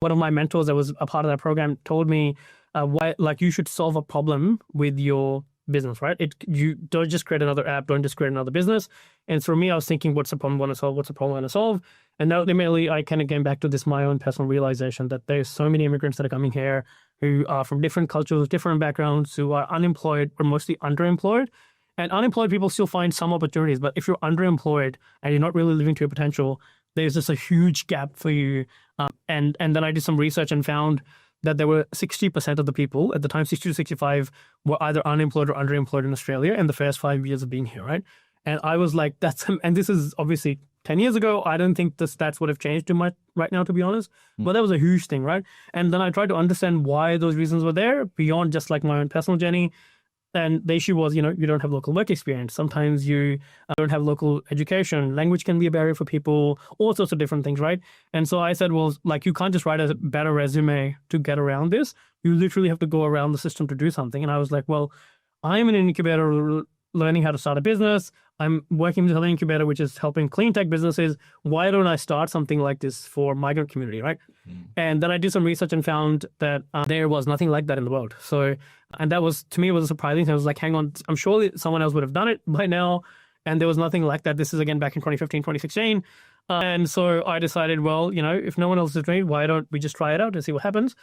one of my mentors that was a part of that program told me why, like, you should solve a problem with your business, right? You don't just create another app, don't just create another business. And for me, I was thinking, what's the problem I want to solve? What's the problem I want to solve? And ultimately, I kind of came back to this, my own personal realization that there's so many immigrants that are coming here who are from different cultures, different backgrounds, who are unemployed or mostly underemployed. And unemployed people still find some opportunities, but if you're underemployed and you're not really living to your potential, there's just a huge gap for you. And then I did some research and found that there were 60% of the people at the time, 60 to 65, were either unemployed or underemployed in Australia in the first 5 years of being here, right? And I was like, and this is obviously 10 years ago. I don't think the stats would have changed too much right now, to be honest. But that was a huge thing, right? And then I tried to understand why those reasons were there beyond just like my own personal journey. And the issue was, you don't have local work experience. Sometimes you don't have local education. Language can be a barrier for people, all sorts of different things, right? And so I said, well, like, you can't just write a better resume to get around this. You literally have to go around the system to do something. And I was like, well, I'm in an incubator learning how to start a business. I'm working with an incubator, which is helping clean tech businesses. Why don't I start something like this for migrant community, right? And then I did some research and found that there was nothing like that in the world. So, and that was, to me, it was a surprising thing. I was like, hang on, I'm sure someone else would have done it by now. And there was nothing like that. This is, again, back in 2015, 2016. And so I decided, well, if no one else is doing it, why don't we just try it out and see what happens?